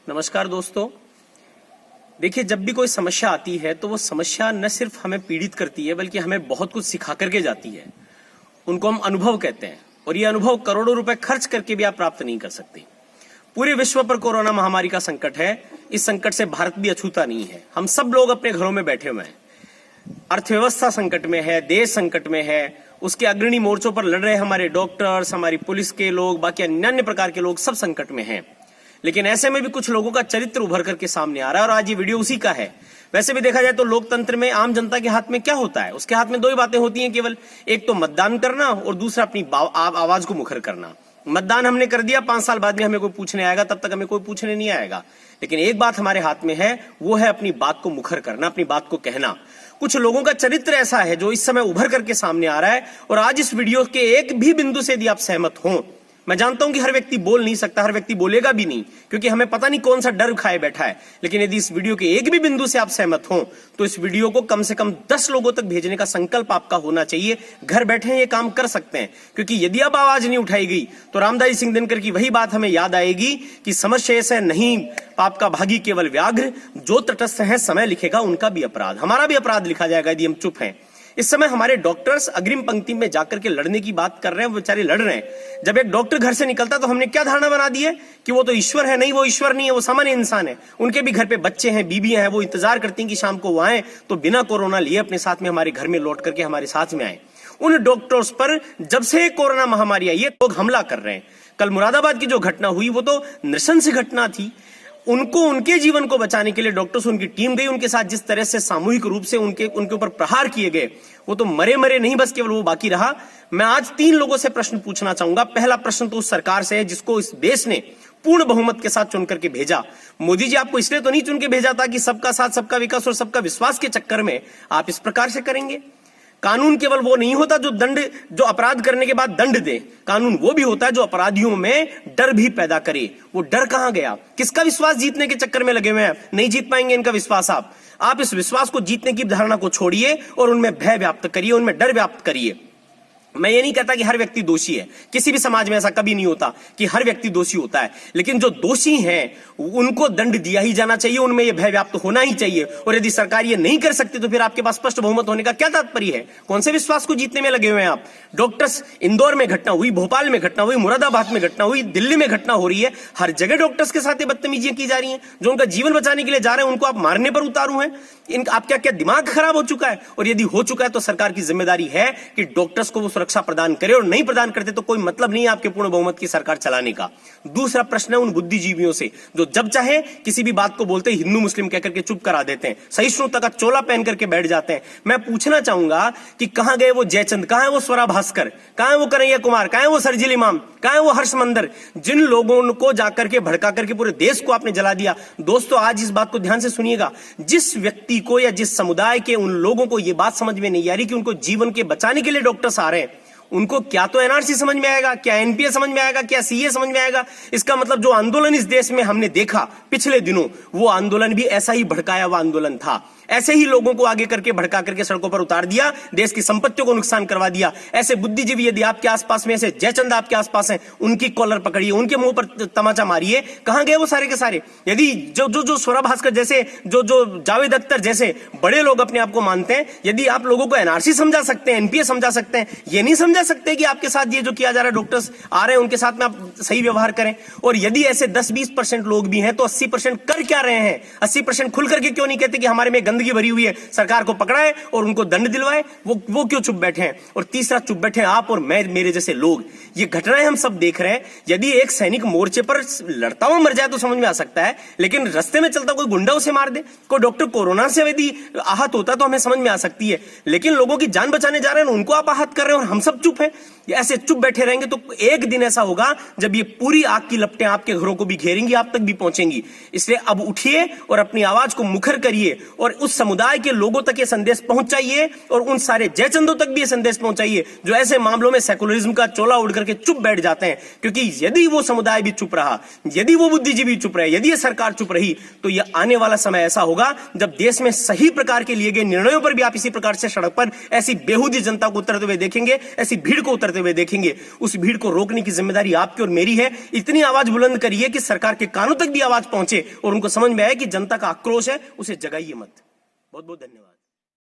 नमस्कार दोस्तों। देखिए, जब भी कोई समस्या आती है तो वो समस्या न सिर्फ हमें पीड़ित करती है बल्कि हमें बहुत कुछ सिखा करके जाती है। उनको हम अनुभव कहते हैं और ये अनुभव करोड़ों रुपए खर्च करके भी आप प्राप्त नहीं कर सकते। पूरे विश्व पर कोरोना महामारी का संकट है। इस संकट से भारत भी अछूता नहीं है। हम सब लोग अपने घरों में बैठे हुए हैं। अर्थव्यवस्था संकट में है, देश संकट में है। उसके अग्रणी मोर्चों पर लड़ रहे हमारे डॉक्टर्स, हमारी पुलिस के लोग, बाकी अन्य प्रकार के लोग सब संकट में हैं। लेकिन ऐसे में भी कुछ लोगों का चरित्र उभर करके सामने आ रहा है और आज ये वीडियो उसी का है। वैसे भी देखा जाए तो लोकतंत्र में आम जनता के हाथ में क्या होता है? उसके हाथ में दो ही बातें होती हैं केवल, एक तो मतदान करना और दूसरा अपनी आवाज को मुखर करना। मतदान हमने कर दिया, 5 साल बाद में हमें कोई पूछने आएगा, तब तक हमें कोई पूछने नहीं आएगा। लेकिन एक बात हमारे हाथ में है, वो है अपनी बात को मुखर करना, अपनी बात को कहना। कुछ लोगों का चरित्र ऐसा है जो इस समय उभर करके सामने आ रहा है और आज इस वीडियो के एक भी बिंदु से यदि आप सहमत हो, मैं जानता हूं कि हर व्यक्ति बोल नहीं सकता, हर व्यक्ति बोलेगा भी नहीं, क्योंकि हमें पता नहीं कौन सा डर खाए बैठा है। लेकिन यदि इस वीडियो के एक भी बिंदु से आप सहमत हो तो इस वीडियो को कम से कम 10 लोगों तक भेजने का संकल्प आपका होना चाहिए। घर बैठे ये काम कर सकते हैं, क्योंकि यदि अब आवाज नहीं उठाई गई तो रामदास सिंह दिनकर की वही बात हमें याद आएगी कि समशेष है नहीं पाप का भागी केवल व्याघ्र, जो तटस्थ है समय लिखेगा उनका भी अपराध। हमारा भी अपराध लिखा जाएगा यदि हम चुप हैं। इस समय हमारे डॉक्टर्स अग्रिम पंक्ति में जाकर के लड़ने की बात कर रहे हैं, वो बेचारे लड़ रहे हैं। जब एक डॉक्टर घर से निकलता तो हमने क्या धारणा बना दी है कि वो तो ईश्वर है। नहीं, वो ईश्वर नहीं है, वो सामान्य इंसान है। उनके भी घर पे बच्चे हैं, बीबियां हैं, वो इंतजार करती हैं कि शाम को वो आए तो बिना कोरोना लिए अपने साथ में हमारे घर में लौट करके हमारे साथ में आए। उन डॉक्टर्स पर जब से कोरोना महामारी आई है लोग हमला कर रहे हैं। कल मुरादाबाद की जो घटना हुई वो तो नृशंस घटना थी। उनको उनके जीवन को बचाने के लिए डॉक्टर्स, उनकी टीम गई, उनके साथ जिस तरह से सामूहिक रूप से उनके ऊपर प्रहार किए गए, वो तो मरे नहीं बस केवल वो बाकी रहा। मैं आज 3 लोगों से प्रश्न पूछना चाहूंगा। पहला प्रश्न तो उस सरकार से है जिसको इस देश ने पूर्ण बहुमत के साथ चुन करके भेजा। मोदी जी आपको इसलिए तो नहीं चुन के भेजा था कि सबका साथ, सबका विकास और सबका विश्वास के चक्कर में आप इस प्रकार से करेंगे। कानून केवल वो नहीं होता जो अपराध करने के बाद दंड दे। कानून वो भी होता है जो अपराधियों में डर भी पैदा करे। वो डर कहां गया? किसका विश्वास जीतने के चक्कर में लगे हुए हैं? नहीं जीत पाएंगे इनका विश्वास। आप इस विश्वास को जीतने की धारणा को छोड़िए और उनमें भय व्याप्त करिए, उनमें डर व्याप्त करिए। मैं ये नहीं कहता कि हर व्यक्ति दोषी है। किसी भी समाज में ऐसा कभी नहीं होता कि हर व्यक्ति दोषी होता है। लेकिन जो दोषी हैं उनको दंड दिया ही जाना चाहिए, उनमें यह भय व्याप्त होना ही चाहिए। और यदि सरकार ये नहीं कर सकती तो फिर आपके पास स्पष्ट बहुमत होने का क्या तात्पर्य है? कौन से विश्वास को जीतने में लगे हुए हैं आप? डॉक्टर्स, इंदौर में घटना हुई, भोपाल में घटना हुई, मुरादाबाद में घटना हुई, दिल्ली में घटना हो रही है। हर जगह डॉक्टर्स के साथ बदतमीजियां की जा रही हैं। जो उनका जीवन बचाने के लिए जा रहे हैं उनको आप मारने पर उतारू हैं। आपका क्या दिमाग खराब हो चुका है? और यदि हो चुका है तो सरकार की जिम्मेदारी है कि डॉक्टर्स को वो सुरक्षा प्रदान करे, और नहीं प्रदान करते तो कोई मतलब नहीं है आपके पूर्ण बहुमत की सरकार चलाने का। दूसरा प्रश्न है उन बुद्धिजीवियों से जो जब चाहे किसी भी बात को बोलते हिंदू मुस्लिम कहकर के चुप करा देते हैं, सहिष्णुता का चोला पहन करके बैठ जाते हैं। मैं पूछना चाहूंगा कि कहां गए वो जयचंद, कहां है वो स्वरा भास्कर, कहां है वो कन्हैया कुमार, कहां है वो सरजिल इमाम, कहां है वो हर्ष मंदर, जिन लोगों को जाकर के भड़का करके पूरे देश को आपने जला दिया। दोस्तों, आज इस बात को ध्यान से सुनिएगा। जिस व्यक्ति को या जिस समुदाय के उन लोगों को यह बात समझ में नहीं आ रही कि उनको जीवन के बचाने के लिए डॉक्टर्स आ रहे हैं, उनको क्या तो एनआरसी समझ में आएगा, क्या एनपीए समझ में आएगा, क्या सीए समझ में आएगा। इसका मतलब जो आंदोलन इस देश में हमने देखा पिछले दिनों, वो आंदोलन भी ऐसा ही भड़काया हुआ आंदोलन था। ऐसे ही लोगों को आगे करके भड़का करके सड़कों पर उतार दिया, देश की संपत्तियों को नुकसान करवा दिया। ऐसे बुद्धिजीवी यदि आपके आसपास में, ऐसे जयचंद आपके आसपास हैं, उनकी कॉलर पकड़िए, उनके मुंह पर तमाचा मारिए। कहां गए वो सारे के सारे? यदि जो स्वरा भास्कर जैसे, जो जावेद अख्तर जैसे बड़े लोग अपने आप को मानते हैं, यदि आप लोगों को एनआरसी समझा सकते हैं, एनपीए समझा सकते हैं, ये नहीं समझा सकते कि आपके साथ ये जो किया जा रहा है, डॉक्टर्स आ रहे हैं उनके साथ में आप सही व्यवहार करें। और यदि ऐसे 10-20% लोग भी हैं तो 80% कर क्या रहे हैं? 80% खुल करके क्यों नहीं कहते कि हमारे में गंदगी भरी हुई है, सरकार को पकड़ाए और उनको दंड दिलवाए? वो क्यों चुप बैठे हैं? और तीसरा, चुप बैठे हैं आप और मैं, मेरे जैसे लोग। ये घटनाएं हम सब देख रहे हैं। यदि एक सैनिक मोर्चे पर लड़ता हुआ मर जाए तो समझ में आ सकता है, लेकिन रास्ते में चलता कोई गुंडा उसे मार दे, कोई डॉक्टर कोरोना से यदि आहत होता तो हमें समझ में आ सकती है। लेकिन लोगों की जान बचाने जा रहे हैं, उनको आप आहत कर रहे हैं और हम सब चुप हैं। ऐसे चुप बैठे रहेंगे तो एक दिन ऐसा होगा जब ये पूरी आग की लपटें आपके घरों को भी घेरेंगी, आप तक भी पहुंचेंगी। इसलिए अब उठिए और अपनी आवाज को मुखर करिए और उस उस समुदाय के लोगों तक ये संदेश पहुंचाइए और उन सारे जयचंदों तक भी ये संदेश पहुंचाइए जो ऐसे मामलों में सेकुलरिज्म का चोला उड़ करके चुप बैठ जाते हैं। क्योंकि यदि वो समुदाय भी चुप रहा, यदि वो बुद्धिजीवी चुप रहे, यदि ये सरकार चुप रही, तो ये आने वाला समय ऐसा होगा जब देश में सही प्रकार के लिए गए निर्णयों पर भी आप इसी प्रकार से सड़क पर ऐसी बेहूदी जनता को उतरते हुए देखेंगे, ऐसी भीड़ को उतरते हुए देखेंगे। उस भीड़ को रोकने की जिम्मेदारी आपकी और मेरी है। इतनी आवाज बुलंद करिए कि सरकार के कानों तक भी आवाज पहुंचे और उनको समझ में आए कि जनता का आक्रोश है, उसे जगाइए मत। बहुत बहुत धन्यवाद।